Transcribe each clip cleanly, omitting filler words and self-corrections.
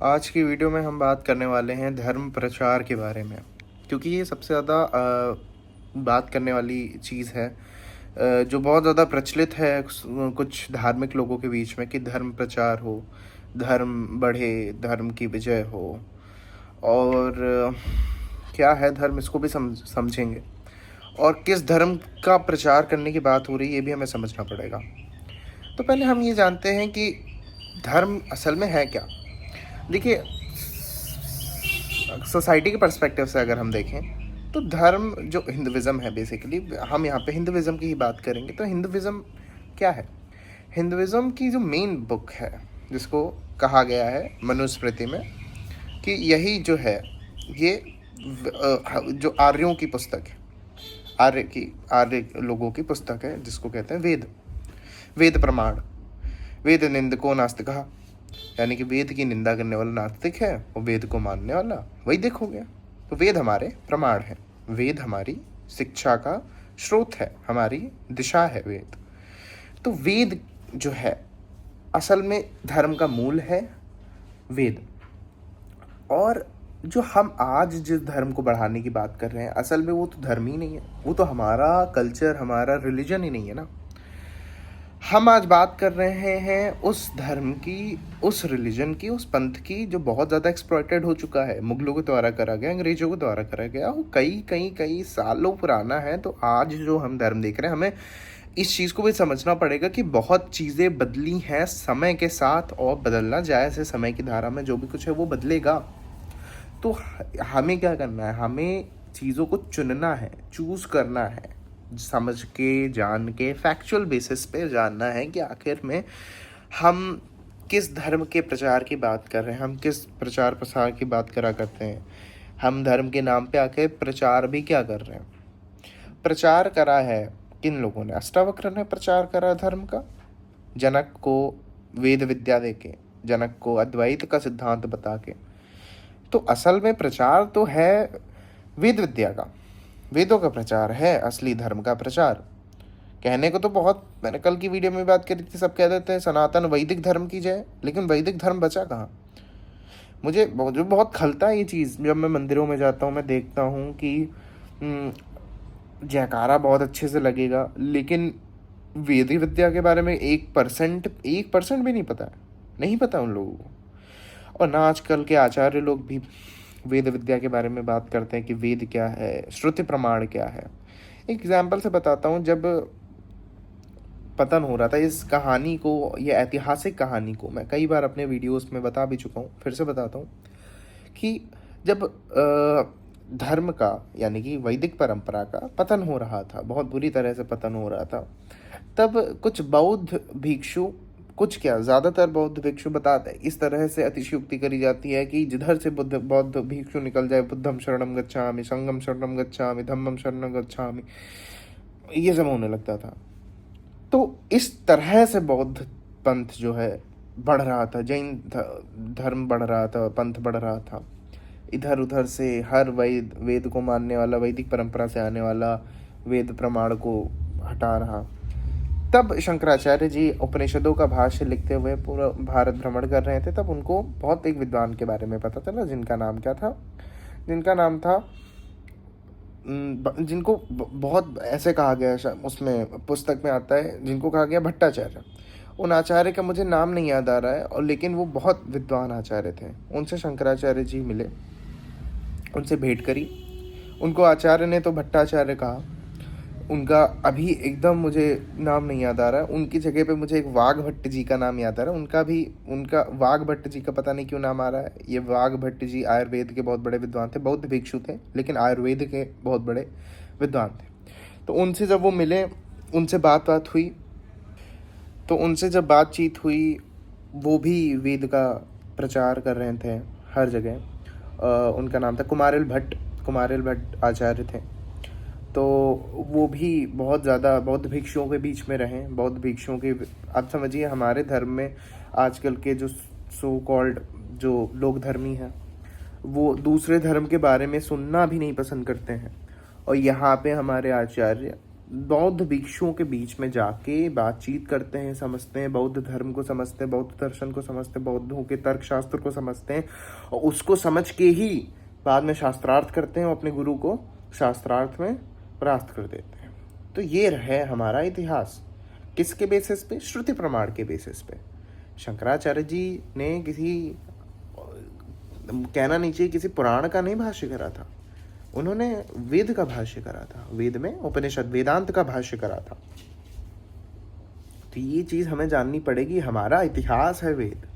आज की वीडियो में हम बात करने वाले हैं धर्म प्रचार के बारे में, क्योंकि ये सबसे ज़्यादा बात करने वाली चीज़ है, जो बहुत ज़्यादा प्रचलित है कुछ धार्मिक लोगों के बीच में कि धर्म प्रचार हो, धर्म बढ़े, धर्म की विजय हो। और क्या है धर्म, इसको भी समझेंगे, और किस धर्म का प्रचार करने की बात हो रही है ये भी हमें समझना पड़ेगा। तो पहले हम ये जानते हैं कि धर्म असल में है क्या। देखिए, सोसाइटी के पर्सपेक्टिव से अगर हम देखें तो धर्म जो हिंदुइज़्म है, बेसिकली हम यहाँ पे हिंदुइज़्म की ही बात करेंगे। तो हिंदुइज़्म क्या है? हिंदुइज़्म की जो मेन बुक है, जिसको कहा गया है मनुस्मृति में कि यही जो है ये जो आर्यों की पुस्तक है, आर्य लोगों की पुस्तक है, जिसको कहते हैं वेद। वेद प्रमाण, वेद निंदको नास्तिकः, यानी कि वेद की निंदा करने वाला नास्तिक है और वेद को मानने वाला वैदिक हो गया। तो वेद हमारे प्रमाण है, वेद हमारी शिक्षा का स्रोत है, हमारी दिशा है वेद। तो वेद जो है असल में धर्म का मूल है, वेद। और जो हम आज जिस धर्म को बढ़ाने की बात कर रहे हैं, असल में वो तो धर्म ही नहीं है, वो तो हमारा कल्चर, हमारा रिलीजन ही नहीं है ना। हम आज बात कर रहे हैं उस धर्म की, उस रिलीजन की, उस पंथ की जो बहुत ज़्यादा एक्सप्लॉइटेड हो चुका है, मुगलों के द्वारा करा गया, अंग्रेजों के द्वारा करा गया, वो कई कई कई सालों पुराना है। तो आज जो हम धर्म देख रहे हैं, हमें इस चीज़ को भी समझना पड़ेगा कि बहुत चीज़ें बदली हैं समय के साथ, और बदलना जायज़ है, समय की धारा में जो भी कुछ है वो बदलेगा। तो हमें क्या करना है? हमें चीज़ों को चुनना है, चूज़ करना है, समझ के, जान के, फैक्चुअल बेसिस पे जानना है कि आखिर में हम किस धर्म के प्रचार की बात कर रहे हैं, हम किस प्रचार प्रसार की बात करा करते हैं। हम धर्म के नाम पे आके प्रचार भी क्या कर रहे हैं? प्रचार करा है किन लोगों ने? अष्टावक्र ने प्रचार करा धर्म का, जनक को वेद विद्या देके, जनक को अद्वैत का सिद्धांत बता के। तो असल में प्रचार तो है वेद विद्या का, वेदों का प्रचार है असली धर्म का प्रचार। कहने को तो बहुत, मैंने कल की वीडियो में बात करी थी, सब कह देते हैं सनातन वैदिक धर्म की जय, लेकिन वैदिक धर्म बचा कहाँ? मुझे बहुत खलता है ये चीज़। जब मैं मंदिरों में जाता हूँ, मैं देखता हूँ कि जयकारा बहुत अच्छे से लगेगा, लेकिन वैदिक विद्या के बारे में 1% भी नहीं पता है, नहीं पता उन लोगों को। और ना आजकल के आचार्य लोग भी वेद विद्या के बारे में बात करते हैं कि वेद क्या है, श्रुति प्रमाण क्या है। एक एग्जाम्पल से बताता हूँ। जब पतन हो रहा था, इस कहानी को, ये ऐतिहासिक कहानी को मैं कई बार अपने वीडियोस में बता भी चुका हूँ, फिर से बताता हूँ कि जब धर्म का, यानी कि वैदिक परंपरा का पतन हो रहा था, बहुत बुरी तरह से पतन हो रहा था, तब कुछ बौद्ध भिक्षु, कुछ क्या ज़्यादातर बौद्ध भिक्षु बताते हैं, इस तरह से अतिशयोक्ति करी जाती है कि जिधर से बौद्ध भिक्षु निकल जाए, बुद्धम शरणम गच्छामि, संगम शरणम गच्छामि, धम्मम शरणम गच्छामि, ये सब होने लगता था। तो इस तरह से बौद्ध पंथ जो है बढ़ रहा था, जैन धर्म बढ़ रहा था, पंथ बढ़ रहा था। इधर उधर से हर वेद को मानने वाला, वैदिक परंपरा से आने वाला वेद प्रमाण को हटा रहा। तब शंकराचार्य जी उपनिषदों का भाष्य लिखते हुए पूरा भारत भ्रमण कर रहे थे। तब उनको बहुत एक विद्वान के बारे में पता चला, जिनका नाम क्या था? जिनका नाम था, जिनको बहुत ऐसे कहा गया, उसमें पुस्तक में आता है, जिनको कहा गया भट्टाचार्य। उन आचार्य का मुझे नाम नहीं याद आ रहा है, और लेकिन वो बहुत विद्वान आचार्य थे। उनसे शंकराचार्य जी मिले, उनसे भेंट करी। उनको आचार्य ने तो भट्टाचार्य कहा, उनका अभी एकदम मुझे नाम नहीं याद आ रहा है। उनकी जगह पे मुझे एक वाघ भट्ट जी का नाम याद आ रहा है। उनका वाघ भट्ट जी का पता नहीं क्यों नाम आ रहा है। ये वाघ भट्ट जी आयुर्वेद के बहुत बड़े विद्वान थे, बौद्ध भिक्षु थे, लेकिन आयुर्वेद के बहुत बड़े विद्वान थे। तो उनसे जब वो मिले, उनसे बात हुई, तो उनसे जब बातचीत हुई, वो भी वेद का प्रचार कर रहे थे हर जगह। उनका नाम था कुमारिल भट्ट आचार्य थे। तो वो भी बहुत ज़्यादा बौद्ध भिक्षुओं के बीच में रहे। बौद्ध भिक्षुओं के, आप समझिए, हमारे धर्म में आजकल के जो सो कॉल्ड जो लोग धर्मी हैं, वो दूसरे धर्म के बारे में सुनना भी नहीं पसंद करते हैं। और यहाँ पे हमारे आचार्य बौद्ध भिक्षुओं के बीच में जाके बातचीत करते हैं, समझते हैं, बौद्ध धर्म को समझते हैं, बौद्ध दर्शन को समझते हैं, बौद्धों के तर्क शास्त्र को समझते हैं, और उसको समझ के ही बाद में शास्त्रार्थ करते हैं और अपने गुरु को शास्त्रार्थ में परास्त कर देते हैं। तो ये है हमारा इतिहास। किसके बेसिस पे? श्रुति प्रमाण के बेसिस पे। शंकराचार्य जी ने किसी, कहना नहीं चाहिए किसी पुराण का नहीं भाष्य करा था, उन्होंने वेद का भाष्य करा था, वेद में उपनिषद वेदांत का भाष्य करा था। तो ये चीज हमें जाननी पड़ेगी, हमारा इतिहास है वेद।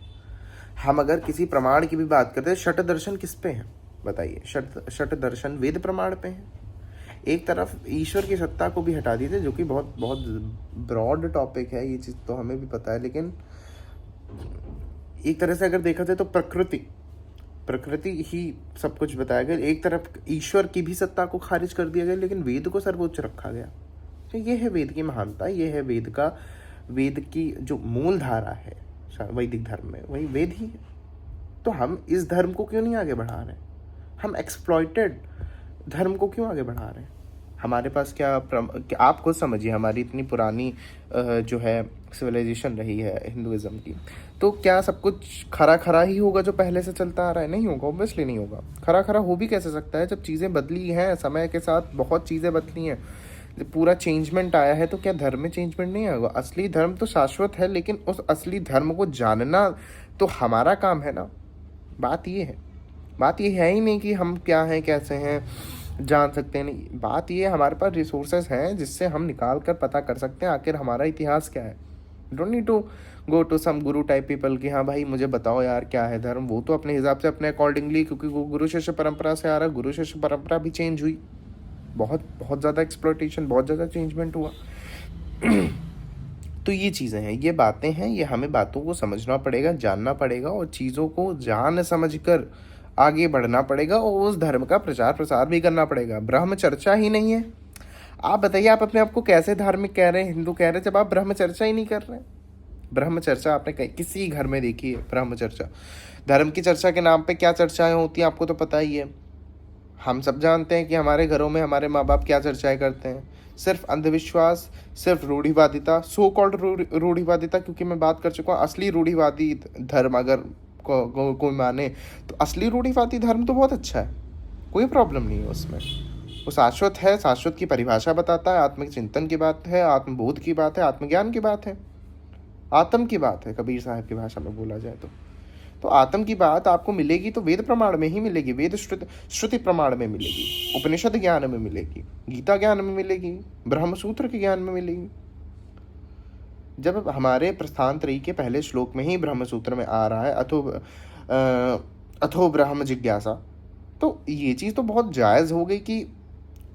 हम अगर किसी प्रमाण की भी बात करते हैं, शट दर्शन किस पे है बताइए? शट दर्शन वेद प्रमाण पे है। एक तरफ ईश्वर की सत्ता को भी हटा दीजिए, जो कि बहुत बहुत ब्रॉड टॉपिक है, ये चीज तो हमें भी पता है, लेकिन एक तरह से अगर देखा जाए तो प्रकृति ही सब कुछ बताया गया। एक तरफ ईश्वर की भी सत्ता को खारिज कर दिया गया, लेकिन वेद को सर्वोच्च रखा गया। तो ये है वेद की महानता, ये है वेद की जो मूल धारा है वैदिक धर्म में, वही वेद ही है। तो हम इस धर्म को क्यों नहीं आगे बढ़ा रहे? हम एक्सप्लॉइटेड धर्म को क्यों आगे बढ़ा रहे हैं? हमारे पास क्या आप खुद समझिए, हमारी इतनी पुरानी जो है सिविलाइजेशन रही है हिंदुइज्म की, तो क्या सब कुछ खरा खरा ही होगा जो पहले से चलता आ रहा है? नहीं होगा, ऑब्वियसली नहीं होगा। खरा खरा हो भी कैसे सकता है जब चीज़ें बदली हैं, समय के साथ बहुत चीज़ें बदली हैं, जब पूरा चेंजमेंट आया है। तो क्या धर्म में चेंजमेंट नहीं आएगा? असली धर्म तो शाश्वत है, लेकिन उस असली धर्म को जानना तो हमारा काम है ना। बात ये है ही नहीं कि हम क्या हैं, कैसे हैं, जान सकते हैं। नहीं, बात ये हमारे पास रिसोर्सेज हैं जिससे हम निकाल कर पता कर सकते हैं आखिर हमारा इतिहास क्या है। Don't need to go to some guru type people कि हाँ भाई मुझे बताओ यार क्या है धर्म। वो तो अपने हिसाब से अपने अकॉर्डिंगली, क्योंकि वो गुरु शिष्य परंपरा से आ रहा है, गुरु शिष्य परंपरा भी चेंज हुई, बहुत बहुत ज़्यादा एक्सप्लॉयटेशन, बहुत ज़्यादा चेंजमेंट हुआ। तो ये चीज़ें हैं, ये बातें हैं, ये हमें बातों को समझना पड़ेगा, जानना पड़ेगा, और चीज़ों को जान समझ कर आगे बढ़ना पड़ेगा, और उस धर्म का प्रचार प्रसार भी करना पड़ेगा। ब्रह्म चर्चा ही नहीं है। आप बताइए, आप अपने आप को कैसे धार्मिक कह रहे हैं, हिंदू कह रहे हैं, जब आप ब्रह्म चर्चा ही नहीं कर रहे हैं? ब्रह्म चर्चा आपने किसी घर में देखी है? ब्रह्म चर्चा, धर्म की चर्चा के नाम पे क्या चर्चाएं होती हैं आपको तो पता ही है। हम सब जानते हैं कि हमारे घरों में हमारे माँ बाप क्या चर्चाएं करते हैं। सिर्फ अंधविश्वास, सिर्फ रूढ़िवादिता, सो कॉल्ड रूढ़िवादिता, क्योंकि मैं बात कर चुका हूँ असली रूढ़िवादी धर्म अगर कोई माने तो असली रूढ़िवादी धर्म तो बहुत अच्छा है, कोई प्रॉब्लम नहीं है उसमें। वो शाश्वत है, शाश्वत की परिभाषा बताता है, आत्मिक चिंतन की बात है, आत्मबोध की बात है, आत्मज्ञान की बात है, आत्म की बात है, कबीर साहब की भाषा में बोला जाए तो आत्म की बात आपको मिलेगी तो वेद प्रमाण में ही मिलेगी, वेद श्रुति प्रमाण में मिलेगी, उपनिषद ज्ञान में मिलेगी, गीता ज्ञान में मिलेगी, ब्रह्म सूत्र के ज्ञान में मिलेगी। जब हमारे प्रस्थान त्रयी के पहले श्लोक में ही ब्रह्म सूत्र में आ रहा है अथो ब्रह्म जिज्ञासा, तो ये चीज़ तो बहुत जायज़ हो गई कि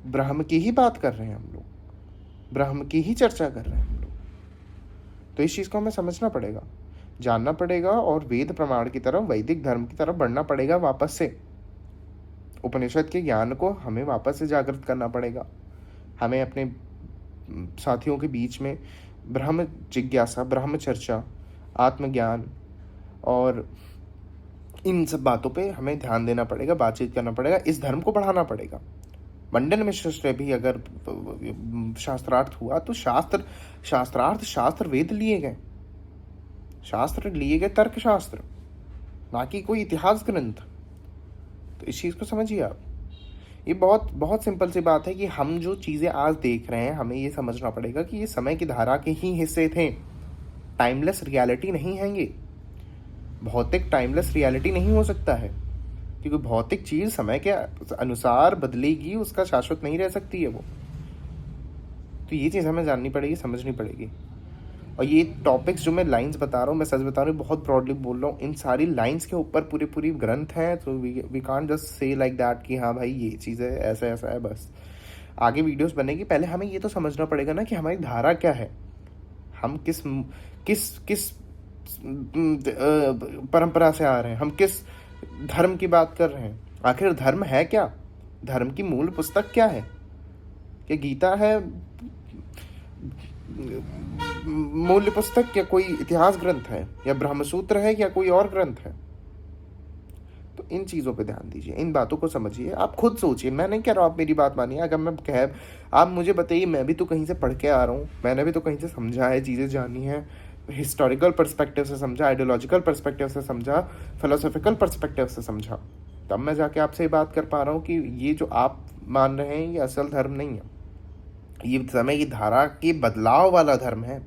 ब्रह्म की ही बात कर रहे हैं हम लोग, ब्रह्म की ही चर्चा कर रहे हैं हम लोग। तो इस चीज़ को हमें समझना पड़ेगा, जानना पड़ेगा, और वेद प्रमाण की तरफ, वैदिक धर्म की तरफ बढ़ना पड़ेगा। वापस से उपनिषद के ज्ञान को हमें वापस से जागृत करना पड़ेगा। हमें अपने साथियों के बीच में ब्रह्म जिज्ञासा, ब्रह्म चर्चा, आत्मज्ञान और इन सब बातों पे हमें ध्यान देना पड़ेगा, बातचीत करना पड़ेगा, इस धर्म को बढ़ाना पड़ेगा। मंडन मिश्र से भी अगर शास्त्रार्थ हुआ तो शास्त्र वेद लिए गए, शास्त्र लिए गए, तर्क शास्त्र, ना कि कोई इतिहास ग्रंथ। तो इस चीज़ को समझिए आप। ये बहुत बहुत सिंपल सी बात है कि हम जो चीज़ें आज देख रहे हैं, हमें ये समझना पड़ेगा कि ये समय की धारा के ही हिस्से थे, टाइमलेस रियलिटी नहीं है। ये भौतिक टाइमलेस रियलिटी नहीं हो सकता है, क्योंकि भौतिक चीज़ समय के अनुसार बदलेगी, उसका शाश्वत नहीं रह सकती है वो। तो ये चीज़ हमें जाननी पड़ेगी, समझनी पड़ेगी। और ये टॉपिक्स जो मैं लाइंस बता रहा हूँ, मैं सच बता रहा हूँ, बहुत ब्रॉडली बोल रहा हूँ, इन सारी लाइंस के ऊपर पूरी ग्रंथ हैं। तो we can't just say like that कि हाँ भाई ये चीज़ है, ऐसा ऐसा है, बस आगे वीडियोस बनेगी। पहले हमें ये तो समझना पड़ेगा ना कि हमारी धारा क्या है, हम किस परंपरा से आ रहे हैं, हम किस धर्म की बात कर रहे हैं, आखिर धर्म है क्या, धर्म की मूल पुस्तक क्या है। क्या गीता है मूल्य पुस्तक, या कोई इतिहास ग्रंथ है, या ब्रह्मसूत्र है, या कोई और ग्रंथ है? तो इन चीज़ों पे ध्यान दीजिए, इन बातों को समझिए, आप खुद सोचिए। मैं नहीं कह रहा हूँ आप मेरी बात मानिए, अगर मैं कह आप मुझे बताइए, मैं भी तो कहीं से पढ़ के आ रहा हूँ, मैंने भी तो कहीं से समझा है, चीज़ें जानी है, हिस्टोरिकल पर्सपेक्टिव से समझा, आइडियोलॉजिकल पर्सपेक्टिव से समझा, फिलोसॉफिकल पर्सपेक्टिव से समझा, तब मैं जाके आपसे ये बात कर पा रहा हूँ कि ये जो आप मान रहे हैं ये असल धर्म नहीं है, ये समय की धारा के बदलाव वाला धर्म है।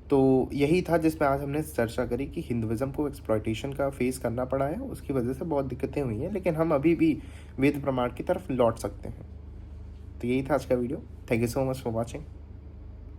तो यही था जिसमें आज हमने चर्चा करी कि हिंदुइज्म को एक्सप्लॉयटेशन का फेस करना पड़ा है, उसकी वजह से बहुत दिक्कतें हुई हैं, लेकिन हम अभी भी वेद प्रमाण की तरफ लौट सकते हैं। तो यही था आज का video. Thank you so much for watching.